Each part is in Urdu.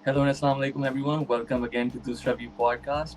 Hello and Assalamu alaikum everyone. Welcome again to Dusra View podcast.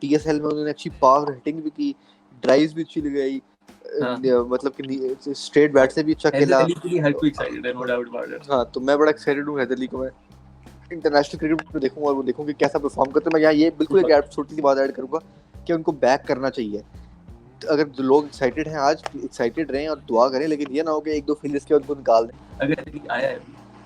P S L میں انہوں نے اچھی پاور ہٹنگ بھی کی, ڈرائیوز بھی اچھی لگائی, مطلب کہ اسٹریٹ بیٹ سے بھی اچھا کھیلا. حیدر علی کے لیے ہر کوئی ایکسائٹڈ ہے, نو ڈاؤٹ اباؤٹ اٹ. ہاں تو میں بڑا ایکسائٹڈ ہوں حیدر علی کو میں انٹرنیشنل کرکٹ میں دیکھوں گا, اور وہ دیکھوں کہ کیسا پرفارم کرتے ہیں. میں یہاں یہ بالکل ایک چھوٹی سی بات ایڈ کروں گا کہ ان کو بیک کرنا چاہیے. اگر جو لوگ ایکسائٹڈ ہیں آج ایکسائٹڈ رہیں اور دعا کریں, لیکن یہ نہ ہو کہ ایک دو فیلڈرز کے بعد ان کو نکال دیں. اگر علی آیا ہے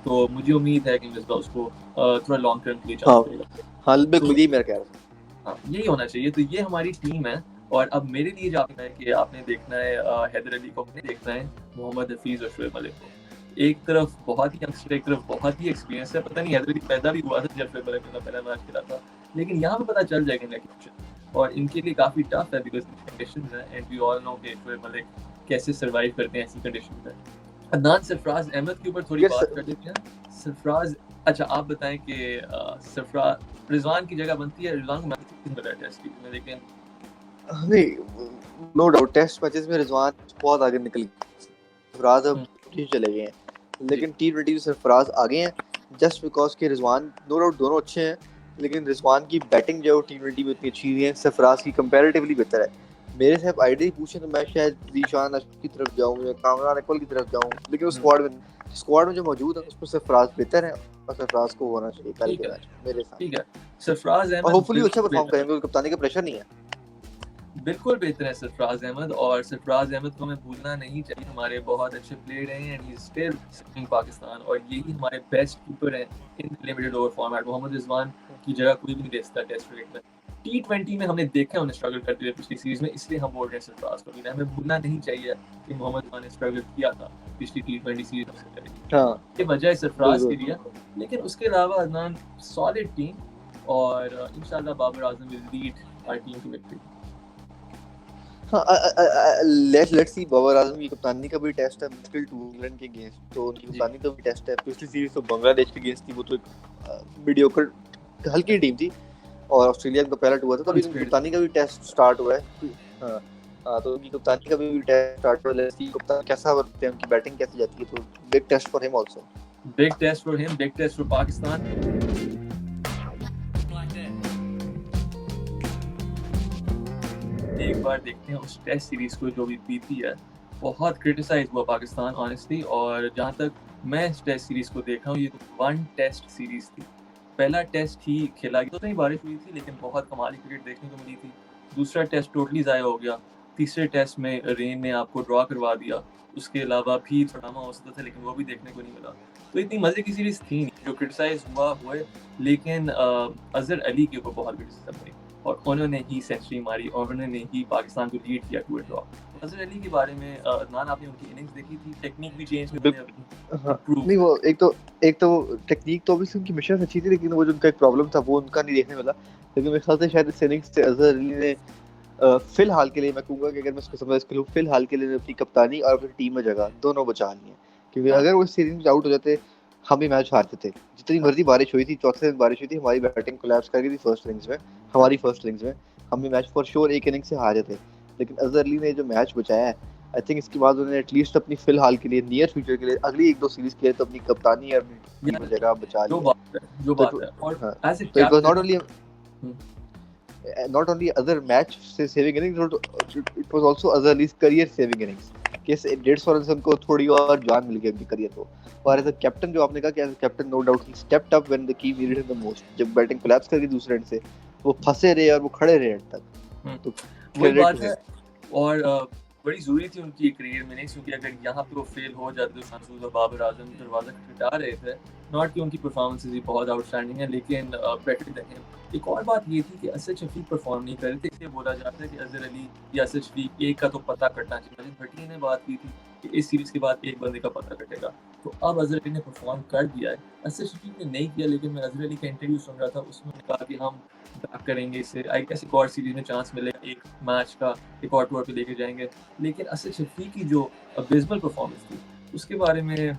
تو مجھے امید ہے کہ مصباح اس کو تھوڑا لانگ ٹرم کے لیے چانس ملے گا. ہاں بالکل یہی میرا کہہ رہا تھا. ہاں یہی ہونا چاہیے. تو یہ ہماری ٹیم ہے, اور اب میرے لیے جاننا ہے کہ آپ نے دیکھنا ہے حیدر علی کو, اپنے دیکھنا ہے محمد حفیظ اور شعیب ملک کو. ایک طرف بہت ہی ینگسٹر, ایک طرف بہت ہی ایکسپیرینس ہے. پتہ نہیں حیدر علی پیدا بھی ہوا تھا جب شعیب ملک نے پہلا میچ کھیلا تھا, لیکن یہاں پہ پتہ چل جائے گا کہ اور ان کے لیے کافی ٹف ہے بیکاز کنڈیشنز ہیں, اینڈ وی آل نو کہ شعیب ملک کیسے سروائیو کرتے ہیں ایسی کنڈیشن میں. عدنان سرفراز احمد کے اوپر تھوڑی بات کر لیتے ہیں. سرفراز, اچھا آپ بتائیں کہ سرفراز رضوان کی جگہ بنتی ہے, رضوان کو میچ میں ٹیسٹ میں, لیکن نہیں نو ڈاؤٹ ٹیسٹ میچز میں رضوان بہت آگے نکل گئے, سرفراز اب چلے گئے ہیں, لیکن T20 میں سرفراز آگے ہیں جسٹ بیکاز کہ رضوان نو ڈاؤٹ دونوں اچھے ہیں, لیکن رضوان کی بیٹنگ جو ہے T20 میں اتنی اچھی نہیں ہے, سرفراز کی کمپیریٹیولی بہتر ہے. میرے سے آئیڈیا پوچھیں تو میں شاید ذیشان اشرف کی طرف جاؤں یا کامران اقبال کی طرف جاؤں, لیکن اسکواڈ میں جو موجود ہے اس میں سرفراز بہتر ہے, اور سرفراز کو ہونا چاہیے کل کے میچ میرے ساتھ. ٹھیک ہے, سرفراز احمد ہوپفلی اچھا پرفارم کریں گے, کپتانی کا پریشر نہیں ہے. بالکل بہتر ہے سرفراز احمد, اور سرفراز احمد کو ہمیں بھولنا نہیں چاہیے. ہمارے بہت اچھے پلیئر ہیں and he is still serving Pakistan, اور یہی ہمارے بیسٹ کیپر ہیں ان لمیٹڈ اوور فارمیٹ. محمد رضوان کی جگہ کوئی بھی نہیں دے سکتا ٹیسٹ کرکٹ میں. T20 میں ہم نے دیکھا انہیں اسٹرگل کرتے ہوئے پچھلی سیریز میں, اس لیے ہم بول رہے ہیں سرفراز کو. ہمیں بھولنا نہیں چاہیے کہ محمد رضوان نے اسٹرگل کیا تھا پچھلی T20 سیریز میں. یہ وجہ ہے سرفراز کے لیے, لیکن اس کے علاوہ عدنان سالڈ ٹیم, اور انشاءاللہ Babar Azam will lead our team to victory. Let's see, Babar Azam کی کپتانی کا بھی ٹیسٹ ہے مشکل ٹو انگلینڈ کے اگینسٹ, تو ان کی کپتانی کا بھی ٹیسٹ ہے. پچھلی سیریز تو بنگلہ دیش کے اگینسٹ تھی, وہ تو ایک میڈیوکر ہلکی ٹیم تھی, اور آسٹریلیا کا پہلا ٹور تھا, تو ان کی کپتانی کا بھی ٹیسٹ سٹارٹ ہوا ہے. ہاں تو ان کی کپتانی کا بھی ٹیسٹ سٹارٹ ہوا ہے. لیٹس سی کپتان کیسا ورکتے ہیں, ان کی بیٹنگ کیسی جاتی ہے, تو بگ ٹیسٹ فار ہم آلسو. بگ ٹیسٹ فار ہم, بگ ٹیسٹ فار پاکستان. ایک بار دیکھتے ہیں اس ٹیسٹ سیریز کو جو بھی بیتی ہے. بہت کرٹیسائز ہوا پاکستان آنیسٹلی, اور جہاں تک میں اس ٹیسٹ سیریز کو دیکھا ہوں, یہ ون ٹیسٹ سیریز تھی. پہلا ٹیسٹ ہی کھیلا گیا, تو نہیں بارش ہوئی تھی لیکن بہت کمالی کرکٹ دیکھنے کو ملی تھی. دوسرا ٹیسٹ ٹوٹلی ضائع ہو گیا. تیسرے ٹیسٹ میں رین نے آپ کو ڈرا کروا دیا. اس کے علاوہ بھی ڈرامہ ہو سکتا تھا, لیکن وہ بھی دیکھنے کو نہیں ملا. تو اتنی مزے کی سیریز تھی نہیں. جو کرٹیسائز ہوئے, لیکن اظہر علی کے اوپر بہت کرٹیسائز ہوئی, اور انہوں نے ہی سینچری ماری, اور انہوں نے ہی پاکستان کو لیڈ کیا ٹو اے ڈرا. اظہر علی کے بارے میں عدنان, آپ نے ان کی اننگز دیکھی تھی, ٹیکنیک بھی چینج نہیں, وہ ایک تو ٹیکنیک تو اوبویسلی ان کی مشن اچھی تھی, لیکن وہ جو ان کا ایک پرابلم تھا وہ ان کا نہیں دیکھنے ملا. لیکن میرے خیال سے شاید اس اننگز سے اظہر علی نے فی الحال کے لیے, میں کہوں گا کہ اگر میں اس کو سمجھ کے لوں, فی الحال کے لیے اپنی کپتانی اور اپنی ٹیم میں جگہ دونوں بچا لی ہیں. کیونکہ اگر وہ اس سیریز میں آؤٹ ہو جاتے, ہم بھی میچ ہارتے تھے. جتنی مرضی بارش ہوئی تھی, چوتھے دن بارش ہوئی تھی, ہماری بیٹنگ کولیپس کر گئی تھی فرسٹ اننگز میں, ہماری فرسٹ اننگز میں. ہم بھی میچ فار شیور ایک اننگ سے ہارے تھے. لیکن اظہر علی نے جو میچ بچایا ہے, آئی تھنک اس کے بعد انہوں نے ایٹ لیسٹ اپنی فی الحال کے لیے, نیئر فیوچر کے لیے, اگلی ایک دو سیریز کے لیے تو اپنی کپتانی اور ٹیم میں جگہ بچا لی. جو بات ہے, اور تو it was not only other match saving innings, it was also Azhar Ali's career saving innings. کہ 150 رن سے ان کو تھوڑی اور جان مل گئی ان کی کریئر کو. اور ایز اے کیپٹن, جو آپ نے کہا کہ as a captain no doubt ہی stepped up when the team needed him the most. جب بیٹنگ کولیپس کر گئی دوسرے اینڈ سے, وہ پھنسے رہے اور وہ کھڑے رہے اینڈ تک. تو وہی بات ہے, اور بڑی ضروری تھی ان کی کریئر میں, نہیں کیونکہ اگر یہاں پہ وہ فیل ہو جاتے تو سانسوز اور بابر اعظم دروازہ کھٹا رہے تھے. ناٹ کہ ان کی پرفارمنسز بھی بہت آؤٹ اسٹینڈنگ ہیں, لیکن بیٹر دین ہم. ایک اور بات یہ تھی کہ اسد شفیق پرفارم نہیں کر رہے تھے, اس لیے بولا جاتا ہے کہ اظہر علی یا اسد شفیق ایک کا تو پتہ کٹنا چاہیے. بھٹی نے بات کی تھی کہ اس سیریز کے بعد ایک بندے کا پتہ کٹے گا, تو اب اظہر علی نے پرفارم کر دیا ہے. اسد شفیق نے نہیں کیا, لیکن میں اظہر علی کا انٹرویو سن رہا تھا, اس میں کہا کہ ہم بیک کریں گے اسے, آئی گیس ایک اور سیریز میں چانس ملے گا, ایک میچ کا ایک اور ٹور پہ لے کے جائیں گے. لیکن اسد شفیق کی جو ابیسمل پرفارمنس تھی, اس کے بارے میں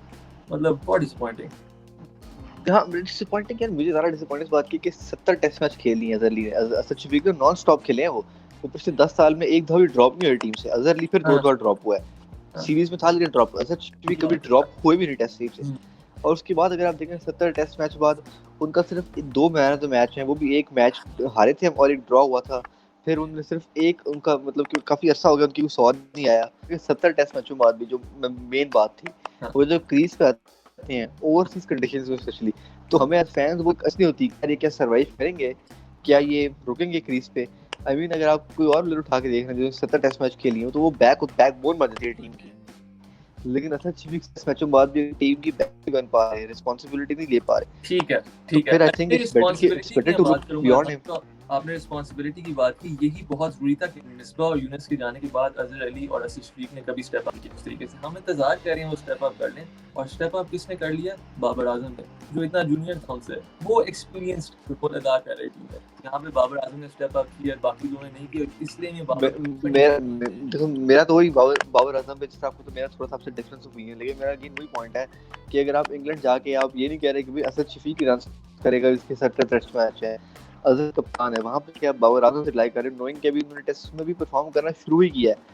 مطلب بہت ڈسپوائنٹنگ. ہاں ڈسپوائنٹنگ ہے. مجھے زیادہ ڈسپوائنٹنگ بات کی کہ 70 ٹیسٹ میچ کھیل لیے اظہر علی نے. اسد شفیق نے نان سٹاپ کھیلے ہیں. وہ پچھلے 10 سال میں ایک دفعہ بھی ڈراپ نہیں ہوئی ٹیم سے. اظہر علی پھر 2 دفعہ ڈراپ ہوا ہے, سیریز میں تھا لیکن ڈراپ. اسد شفیق کبھی ڈراپ ہوئے بھی نہیں ٹیسٹ سیریز سے. اور اس کے بعد اگر آپ دیکھیں 70 ٹیسٹ میچ بعد ان کا صرف 2 مین آف دی میچ ہیں, وہ بھی ایک میچ ہارے تھے ہم اور ایک ڈرا ہوا تھا. پھر انہوں نے صرف ایک ان کا مطلب کہ کافی عرصہ ہو گیا ان کی کوئی سواد نہیں آیا 70 ٹیسٹ میچوں بعد بھی جو مین بات تھی وہ جو کریز پہ آتے ہیں اوورسیز کنڈیشنز میں اسپیشلی تو ہمیں ایز فینس وہ ایسی ہوتی ہے یہ کیا سروائیو کریں گے کیا یہ رکیں گے کریز پہ آئی مین اگر آپ کوئی اور پلیئر اٹھا کے دیکھ رہے ہیں جو 70 ٹیسٹ میچ کھیلی ہوں تو وہ بیک بون بن جاتی ہے ٹیم کی لیکن اصل ٹیسٹ میچوں بعد بھی ٹیم کی بیک بن پا رہے رسپانسبلٹی نہیں لے پا رہے ٹھیک ہے پھر I think it's better to look beyond him. آپ نے رسپانسبلٹی کی بات کی یہی بہت ضروری تھا کہ مصباح اور یونس کے جانے کے بعد اظہر علی اور اسد شفیق نے کبھی اسٹیپ اپ کیا اس طریقے سے ہم انتظار کر رہے ہیں وہ اسٹیپ اپ کر لیں اور اسٹیپ اپ کس نے کر لیا بابر اعظم نے جو اتنا جونیئر تھا ان سے وہ ایکسپیرینسڈ فٹبال ادا کر رہی ٹیم ہے یہاں پہ بابر اعظم نے اسٹیپ اپ کیا باقی لوگوں نے نہیں کیا اس لیے میرا تو وہی بابر اعظم پہ آپ کو تو میرا تھوڑا سا آپ سے ڈفرینس ہوئی ہے لیکن میرا اگین وہی پوائنٹ ہے کہ اگر آپ انگلینڈ جا کے آپ یہ نہیں کہہ رہے کہ اسد شفیق کی رنس کرے گا اس کے 70 ٹیسٹ میچ ہے اظہر کپتان ہے وہاں پہ کیا بابر اعظم سے لائی کرے نوئنگ کہ ابھی انہوں نے ٹیسٹ میں بھی پرفارم کرنا شروع ہی کیا ہے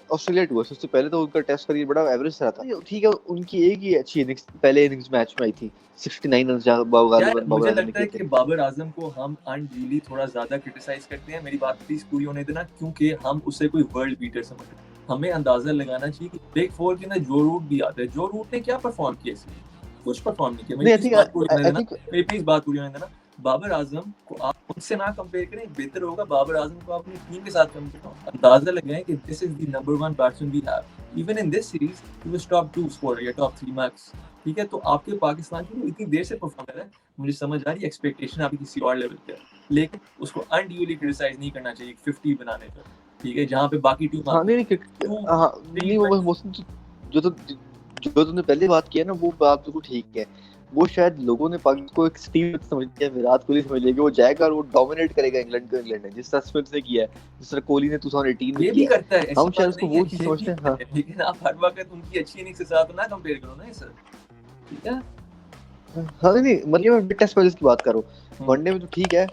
آسٹریلیا ٹور سے اس سے پہلے تو ان کا ٹیسٹ کریئر بڑا ایوریج رہا تھا ٹھیک ہے ان کی ایک ہی اچھی اننگز پہلے اننگز میچ میں آئی تھی 69 رنز مجھے لگتا ہے کہ بابر اعظم کو ہم انڈیلی تھوڑا زیادہ کرٹیسائز کرتے ہیں میری بات پلیز پوری ہونے دینا کیونکہ ہم اسے کوئی ورلڈ بیٹر سمجھتے ہیں ہمیں اندازہ لگانا چاہیے کہ بگ فور کے نا جو روٹ بھی آتا ہے جو روٹ نے کیا پرفارم کیا اس لیے کچھ پرفارم نہیں کیا میری پلیز بات پوری ہونے دینا بابر اعظم کو آپ ان سے نہ کمپیئر کریں بہتر ہوگا بابر اعظم کو آپ اپنی ٹیم کے ساتھ کمپیئر کریں اندازہ لگائیں کہ this is the number 1 batsman we have even in this series he was top 2 scorer یا ٹاپ 3 میکس ٹھیک ہے تو آپ کے پاکستان کی اتنی دیر سے پرفارم کر رہا ہے مجھے سمجھ آ رہی ہے ایکسپیکٹیشن آپ کی کسی اور لیول پہ لیکن اس کو انڈیولی کرٹیسائز نہیں کرنا چاہیے 50 بنانے کا ٹھیک ہے جہاں پہ باقی ٹیم جو تم نے پہلے بات کیا نا وہ بات بالکل ٹھیک ہے وہ شاید لوگوں نے پاکستان کو ایک ٹیم سمجھ لیا وراٹ کوہلی سمجھ لیا کہ وہ جائے گا اور وہ ڈومینیٹ کرے گا انگلینڈ کو انگلینڈ نے جس طرح اسمتھ نے کیا ہے جس طرح کوہلی نے 2018 میں کیا کرتا ہے ہم شاید اس کو وہ چیز سمجھتے ہیں ہاں لیکن آپ ہر وقت ان کی اچھی اننگز کے ساتھ نہ کمپیئر کرو نا سر ٹھیک ہے ہاں نہیں مطلب میں ٹیسٹ میچز کی بات کروں ون ڈے میں تو ٹھیک ہے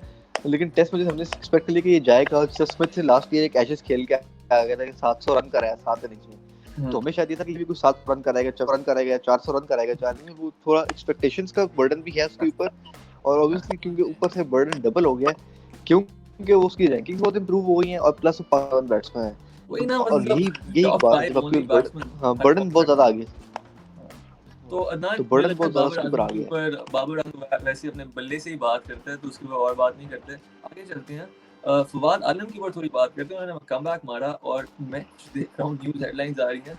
لیکن ٹیسٹ میچز ہم نے ایکسپیکٹ کر لیا کہ یہ جائے گا اسمتھ سے لاسٹ ایئر ایک ایشز کھیل کے آ گیا تھا کہ 700 رن کرایا 7 اننگز میں تو ہمیں شاید یہ تھا کہ کوئی 700 رن کرائے گا 4 رن کرائے گا 400 رن کرائے گا 4 میں وہ تھوڑا ایکسپیکٹیشنز کا برڈن بھی ہے اس کے اوپر اور obviously کیونکہ اوپر سے برڈن ڈبل ہو گیا ہے کیونکہ اس کی رینکنگ بہت امپروو ہو گئی ہیں اور پلس وہ 5 بیٹسمین ہیں اور یہی بات جب آپ کی برڈن بہت زیادہ آ گیا تو عدنان برڈن بہت زیادہ اس کے اوپر آ گیا بابر اعظم ویسے اپنے بلے سے ہی بات کرتا ہے تو اس کے اوپر اور بات نہیں کرتے آگے چلتے ہیں فواد عالم کی اوپر تھوڑی بات کرتے ہیں انہوں نے کم بیک مارا اور میں دیکھ رہا ہوں نیوز ہیڈ لائنز آ رہی ہیں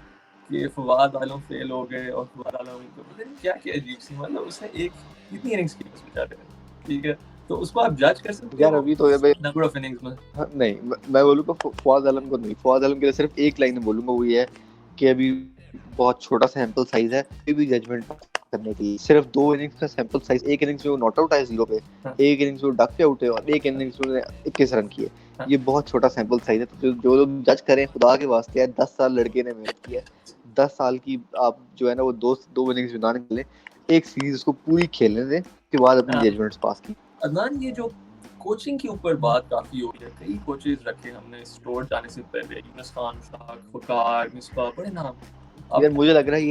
کہ فواد عالم فیل ہو گئے اور فواد عالم کو پتہ نہیں کیا کیا عجیب سی مطلب اس نے ایک کتنی اننگز کی اس بیچارے نے ٹھیک ہے تو اس کو آپ جج کر سکتے یار ابھی تو نمبر آف اننگز میں نہیں میں بولوں گا فواد عالم کو نہیں فواد عالم کے لیے صرف ایک لائن بولوں گا وہ یہ ہے کہ ابھی بہت چھوٹا سیمپل سائز ہے کوئی بھی ججمنٹ کرنے کے لیے صرف 2 اننگز کا سیمپل سائز ایک اننگز میں وہ ناٹ آؤٹ ہے 0 پہ ایک اننگز میں وہ ڈک پہ آؤٹ ہے اور ایک اننگز میں 21 رن کیے یہ بہت چھوٹا سیمپل سائز ہے تو جو لوگ جج کریں خدا کے واسطے ہے 10 سال لڑکے نے محنت کی ہے 10 سال کی آپ جو ہے نا وہ 2 اننگز بنا نکلیں ایک سیریز اس کو پوری کھیلنے دیں اس کے بعد اپنی ججمنٹس پاس کی عدنان یہ جو کوچنگ کے اوپر بات کافی ہو گئی ہے کئی کوچز رکھے ہم نے اسٹور جانے سے پہلے یونس خان شاق فقار مصباح بڑے نام یار مجھے لگ رہا ہے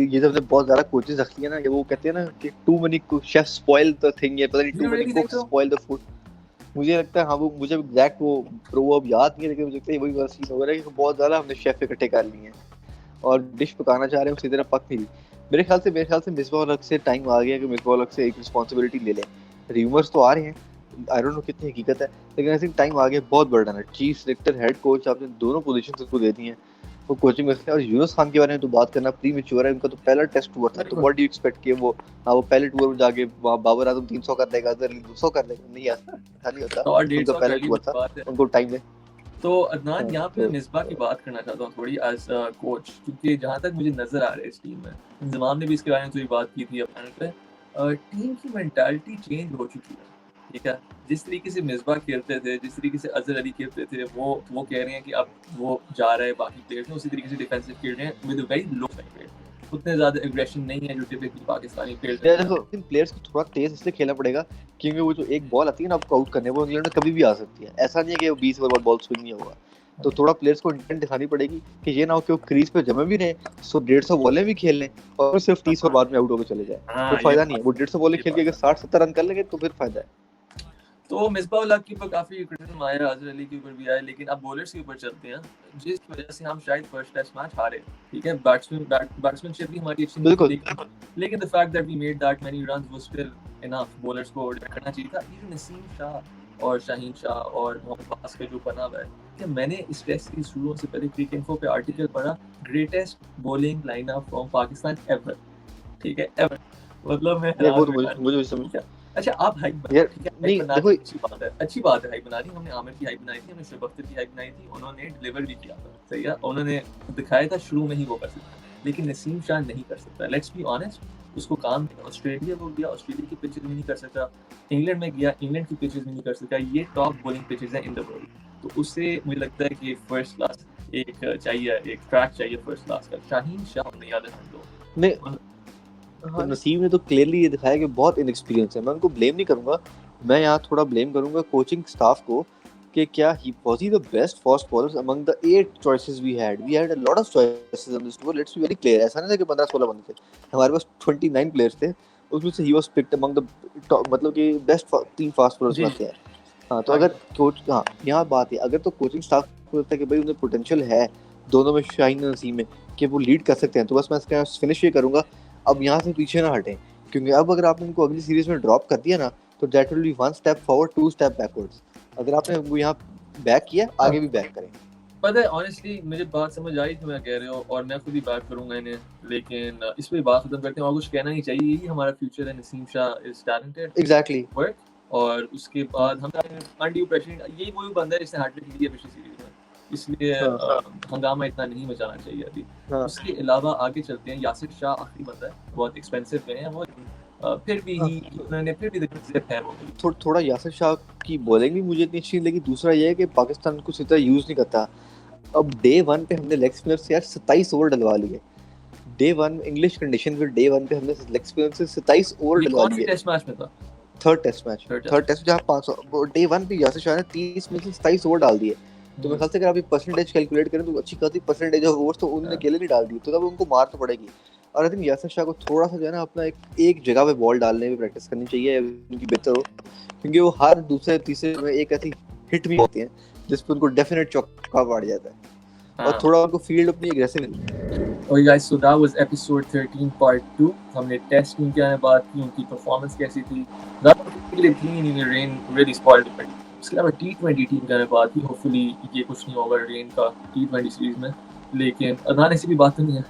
یہ سب سے بہت زیادہ کوچز رکھ لیے نا وہ کہتے ہیں نا کہ too many chef spoil the thing یا پتہ نہیں to money coke سپوائل the food مجھے لگتا ہے ہاں وہ مجھے ایگزیکٹ وہ پروورب یاد نہیں ہے لیکن مجھے لگتا ہے وہی والا سین ہو رہا ہے کہ بہت زیادہ ہم نے شیف اکٹھے کر لیے ہیں اور ڈش پکانا چاہ رہے ہیں اسی طرح پک نہیں رہی میرے خیال سے مصباح الحق سے ٹائم آ گیا کہ مصباح الحق سے ایک رسپانسبلٹی لے لیں ریومرز تو آ رہے ہیں آئی ڈونٹ نو کتنی حقیقت ہے لیکن آئی تھنک ٹائم آ گیا بہت برڈن ہے چیف سلیکٹر ہیڈ کوچ آپ نے دونوں پوزیشنز اس کو دے دی ہیں وہ کوچنگ میں اور یونس خان کے بارے میں تو بات کرنا پری میچور ہے ان کا تو پہلا ٹیسٹ ہوا تھا تو واٹ ڈو یو ایکسپیکٹ کہ وہ پہلے ٹور میں جا کے بابر اعظم 300 کر دے گا اظہر علی 200 کر دے گا نہیں ہوتا ان کا پہلا ٹور تھا ان کو ٹائم دے تو عدنان یہاں پہ مصباح کی بات کرنا چاہتا ہوں تھوڑی ایز کوچ کیونکہ جہاں تک مجھے نظر آ رہا ہے اس ٹیم میں انضمام نے بھی اس کے بارے میں تھوڑی بات کی تھی اپنے پہ ٹیم کی مینٹالٹی چینج ہو چکی ہے ٹھیک ہے جس طریقے سے مصباح کھیلتے تھے جس طریقے سے اظہر علی کھیلتے تھے وہ کہہ رہے ہیں کہ اب وہ جا رہے ہیں باقی پلیئرز میں اسی طریقے سے ڈیفینسو کھیل رہے ہیں with a very low strike rate اتنے زیادہ ایگریشن نہیں ہے جو ٹپکلی پاکستانی پلیئرز کو تھوڑا تیز اس لیے کھیلنا پڑے گا کیونکہ وہ جو ایک بال آتی ہے نا آپ کو آؤٹ کرنے وہ انگلینڈ میں کبھی بھی آ سکتی ہے ایسا نہیں ہے کہ وہ 20 اوور بال سوئنگ نہیں ہوگا تو تھوڑا پلیئرز کو انٹینٹ دکھانی پڑے گی کہ یہ نہ ہو کہ وہ کریز پہ جمع بھی رہیں 150 بالیں بھی کھیل لیں اور صرف 30 اوور بعد میں آؤٹ ہو کے چلے جائیں تو فائدہ نہیں ہے وہ 150 بالیں کھیل کے اگر 60-70 رن کر لیں گے تو پھر فائدہ ہے تو مصباح الحق کے اوپر کافی کرٹیسزم آیا, اظہر علی کے اوپر بھی آیا, لیکن اب بولرز کے اوپر چلتے ہیں, جس کی وجہ سے ہم شاید فرسٹ ٹیسٹ میچ ہارے. ٹھیک ہے, بیٹسمین شپ بھی ہماری اچھی نہیں تھی, لیکن the fact that we made that many runs was still enough. Bowlers کو کرنا چاہیے تھا. یہ نسیم شاہ اور شاہین شاہ اور محمد باز کا جو بنا ہوا ہے, کہ میں نے اس ٹیسٹ کی شروع سے پہلے کرکٹ انفو پہ آرٹیکل پڑھا, greatest bowling line up from Pakistan ever. ٹھیک ہے, ایور, مطلب میں مجھے سمجھ. اچھا آپ ہائپ بنا رہے, اچھی بات ہے ہائپ بنا رہی. ہم نے عامر کی ہائپ بنائی تھی, ہم نے شعیب اختر کی ہائپ بنائی تھی, انہوں نے ڈلیور بھی کیا تھا, صحیح ہے, انہوں نے دکھایا تھا شروع میں ہی وہ کر سکتا, لیکن نسیم شاہ نہیں کر سکتا. لیٹس بی آنیسٹ, اس کو کام آسٹریلیا کو گیا, آسٹریلیا کی پچز میں نہیں کر سکتا, انگلینڈ میں گیا, انگلینڈ کی پچز میں نہیں کر سکتا. یہ ٹاپ بولنگ پچز ہیں ان دا ورلڈ, تو اس سے مجھے لگتا ہے کہ فرسٹ کلاس ایک چاہیے, ایک ٹریک چاہیے فرسٹ کلاس کا. شاہین شاہ نے یاد ہے نسیم نے تو کلیئرلی یہ دکھایا کہ بہت ان ایکسپیرینس ہے. میں ان کو بلیم نہیں کروں گا, میں یہاں تھوڑا بلیم کروں گا کوچنگ اسٹاف کو کہ کیا he was he the best fast bowlers among the 8 choices we had. We had a lot of choices on this tour. Let's be very clear. ایسا نہیں تھا کہ 15-16 بندے تھے, ہمارے پاس 29 پلیئرس تھے, اس میں سے he was picked among the top, مطلب کہ بیسٹ 3 فاسٹ بولرز میں سے ہیں. ہاں تو اگر کوچ, ہاں یہاں بات ہے, اگر تو کوچنگ اسٹاف کو لگتا ہے کہ بھائی انہیں پوٹینشیل ہے دونوں میں, شاہین اور نسیم میں, کہ وہ لیڈ کر سکتے ہیں, تو بس میں اس کا فنش یہ کروں گا, اب یہاں سے پیچھے نہ ہٹیں, کیونکہ اب اگر آپ نے ان کو اگلی سیریز میں ڈراپ کر دیا نا, تو that will be 1 step forward 2 step backwards. اگر آپ نے وہ یہاں بیک کیا, آگے بھی بیک کریں. پتہ ہے آنیسٹلی مجھے بات سمجھ آئی تھی میں کہہ رہے ہو, اور میں خود ہی بات کروں گا انہیں, لیکن اس پہ بات ختم کرتے ہیں. اور کچھ کہنا نہیں چاہیے, یہی ہمارا فیوچر ہے. نسیم شاہ از ٹیلنٹڈ, ایگزیکٹلی, ورک, اور اس کے بعد ہم انڈیو پریشنٹ, یہی وہی بندہ ہے جس نے ہیٹ ٹرک لی ہے پچھلی سیریز میں, اس لیے ہنگامہ اتنا نہیں مچانا چاہیے ابھی. اس کے علاوہ آگے چلتے ہیں. یاسر شاہ آخری بندہ ہے, بہت ایکسپینسو پہ ہیں وہ, پھر بھی انہوں نے پھر بھی ہے وہ تھوڑا یاسر شاہ کی بولنگ بھی مجھے اتنی اچھی نہیں لگی. دوسرا یہ ہے کہ پاکستان کو اتنا یوز نہیں کرتا. اب ڈے 1 پہ ہم نے لیگ اسپنر سے یار 27 اوور ڈلوا لیے. ڈے 1 انگلش کنڈیشن پہ ڈے 1 پہ ہم نے لیگ اسپنر سے 27 اوور ڈلوا لیے. ٹیسٹ میچ میں تھا, تھرڈ ٹیسٹ جہاں 500 ڈے 1 پہ یاسر شاہ نے 30 میں سے 27 اوور ڈال دیے. تو میرے خیال سے اگر آپ پرسنٹیج کیلکولیٹ کریں تو اچھی خاصی پرسنٹیج آف اوورز تو انہوں نے اکیلے نہیں ڈال دی, تو تب ان کو مار تو پڑے گی. اور آئی تھنک یاسر شاہ کو تھوڑا سا جو ہے نا اپنا ایک جگہ پہ بال ڈالنے میں پریکٹس کرنی چاہیے, ان کی بہتر ہو, کیونکہ وہ ہر دوسرے تیسرے میں ایک ایسی ہٹ بھی ہوتی ہیں جس پہ ان کو ڈیفینیٹ چوکا پڑ جاتا ہے, اور تھوڑا ان کو فیلڈ اپنی اگریسو ملتی ہے. Okay guys, so that was episode 13 part 2. ہم نے ٹیسٹ ٹیم کے بارے میں بات کی, ان کی پرفارمنس کیسی تھی. رین really spoiled it. اس کے علاوہ T20 ٹیم کے بارے میں بات کی. ہوپفلی یہ کچھ نہیں ہوگا رین کا T20 سیریز میں, لیکن ادنان ایسی بھی بات نہیں ہے.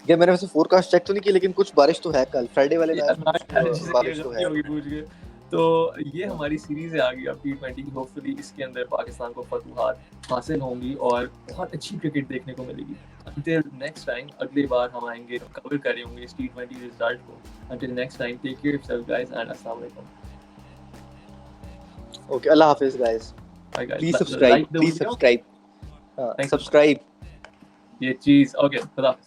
کیا میں نے ویسے فور کاسٹ چیک تو نہیں کی, لیکن کچھ بارش تو ہے کل فرائیڈے والے بارش تو ہے. تو یہ ہماری سیریز ہے آگے اب T20 کی. ہوپفلی اس کے اندر پاکستان کو فتوحات حاصل ہوں گی اور بہت اچھی کرکٹ دیکھنے کو ملے گی. Until next time, اگلی بار ہم آئیں گے, کور کریں گے اس T20 رزلٹ کو. Until next time, take care of yourself guys and السلام علیکم. Okay, اللہ حافظ guys. Please subscribe. یہ چیز. Okay, خدا حافظ.